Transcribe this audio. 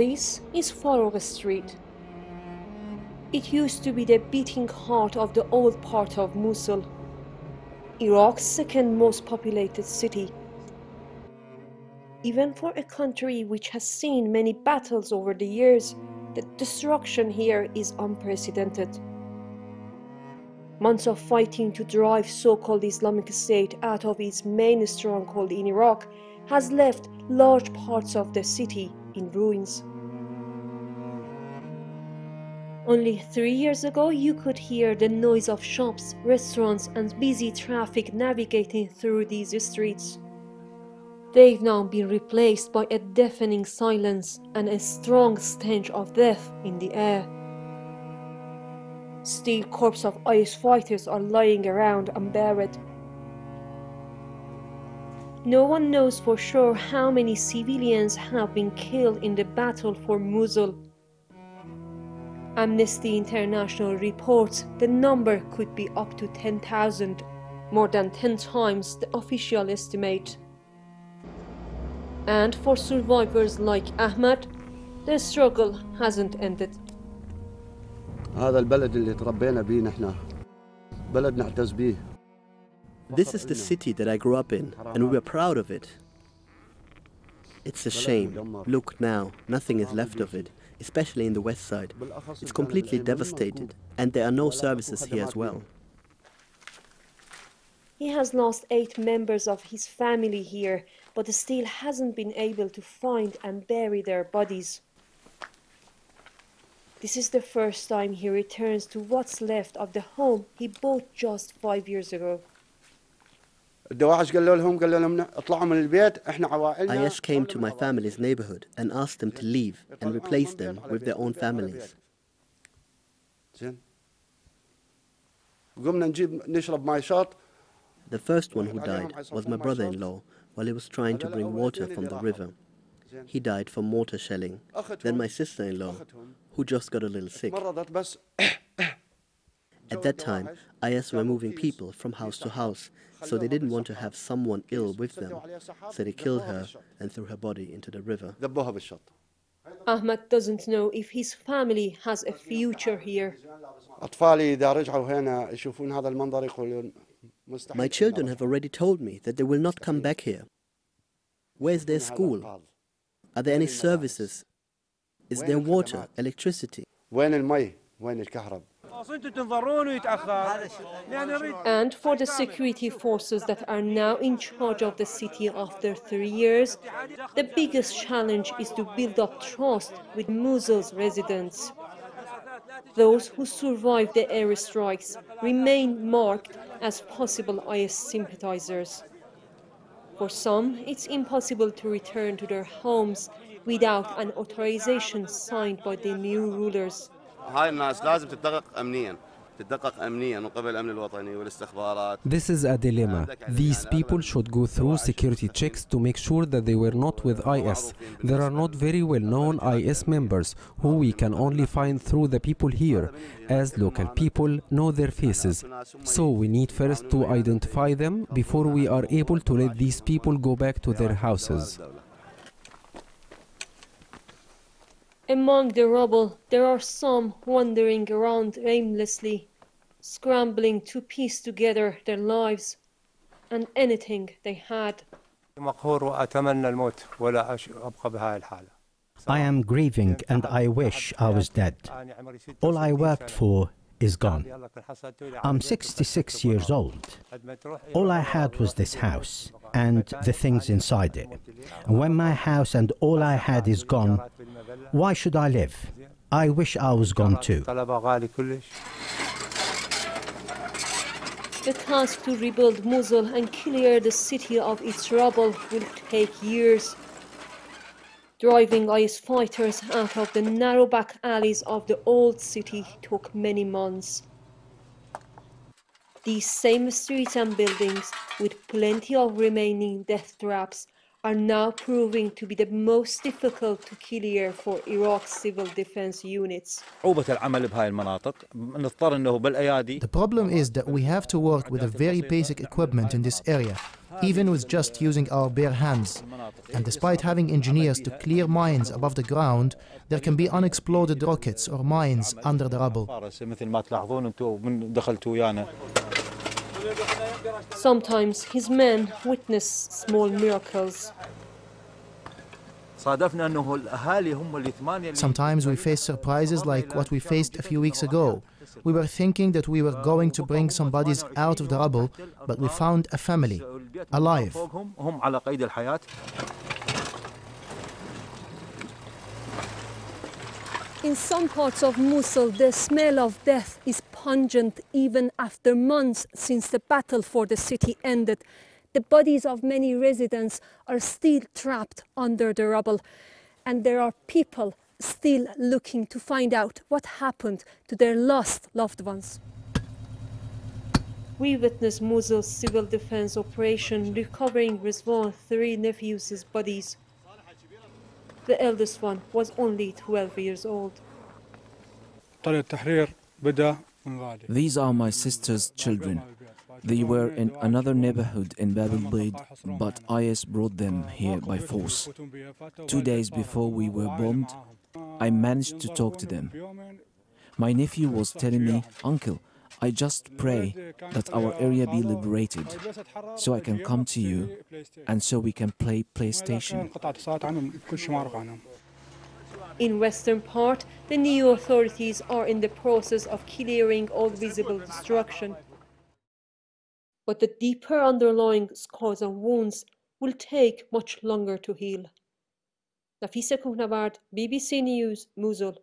This is Farouk Street. It used to be the beating heart of the old part of Mosul, Iraq's second most populated city. Even for a country which has seen many battles over the years, the destruction here is unprecedented. Months of fighting to drive so-called Islamic State out of its main stronghold in Iraq has left large parts of the city in ruins. Only 3 years ago, you could hear the noise of shops, restaurants, and busy traffic navigating through these streets. They've now been replaced by a deafening silence and a strong stench of death in the air. Steel corpses of IS fighters are lying around unburied. No one knows for sure how many civilians have been killed in the battle for Mosul. Amnesty International reports the number could be up to 10,000, more than 10 times the official estimate. And for survivors like Ahmed, the struggle hasn't ended. This is the city that I grew up in, and we were proud of it. It's a shame. Look now, nothing is left of it, especially in the west side. It's completely devastated, and there are no services here as well. He has lost 8 members of his family here, but still hasn't been able to find and bury their bodies. This is the first time he returns to what's left of the home he bought just 5 years ago. IS came to my family's neighborhood and asked them to leave and replace them with their own families. The first one who died was my brother-in-law while he was trying to bring water from the river. He died from mortar shelling. Then my sister-in-law, who just got a little sick. At that time, IS were moving people from house to house, so they didn't want to have someone ill with them. So they killed her and threw her body into the river. Ahmed doesn't know if his family has a future here. My children have already told me that they will not come back here. Where's their school? Are there any services? Is there water, electricity? And for the security forces that are now in charge of the city after 3 years, the biggest challenge is to build up trust with Mosul's residents. Those who survive the airstrikes remain marked as possible IS sympathizers. For some, it's impossible to return to their homes without an authorization signed by the new rulers. This is a dilemma. These people should go through security checks to make sure that they were not with IS. There are not very well-known IS members who we can only find through the people here, as local people know their faces. So we need first to identify them before we are able to let these people go back to their houses. Among the rubble, there are some wandering around aimlessly, scrambling to piece together their lives and anything they had. I am grieving and I wish I was dead. All I worked for is gone. I'm 66 years old. All I had was this house and the things inside it. And when my house and all I had is gone, why should I live? I wish I was gone too. The task to rebuild Mosul and clear the city of its rubble will take years. Driving IS fighters out of the narrow back alleys of the old city took many months. These same streets and buildings, with plenty of remaining death traps, are now proving to be the most difficult to clear for Iraq's civil defense units. The problem is that we have to work with a very basic equipment in this area, even with just using our bare hands. And despite having engineers to clear mines above the ground, there can be unexploded rockets or mines under the rubble. Sometimes his men witness small miracles. Sometimes we face surprises like what we faced a few weeks ago. We were thinking that we were going to bring some bodies out of the rubble, but we found a family, alive. In some parts of Mosul, the smell of death is pungent even after months since the battle for the city ended. The bodies of many residents are still trapped under the rubble, and there are people still looking to find out what happened to their lost loved ones. We witnessed Mosul's civil defense operation recovering Rizwan's 3 nephews' bodies. The eldest one was only 12 years old. These are my sister's children. They were in another neighborhood in Bab al-Bayd, but IS brought them here by force. 2 days before we were bombed, I managed to talk to them. My nephew was telling me, "Uncle, I just pray that our area be liberated, so I can come to you and so we can play PlayStation." In western part, the new authorities are in the process of clearing all visible destruction. But the deeper underlying scars and wounds will take much longer to heal. Nafiseh Kohnavard, BBC News, Mosul.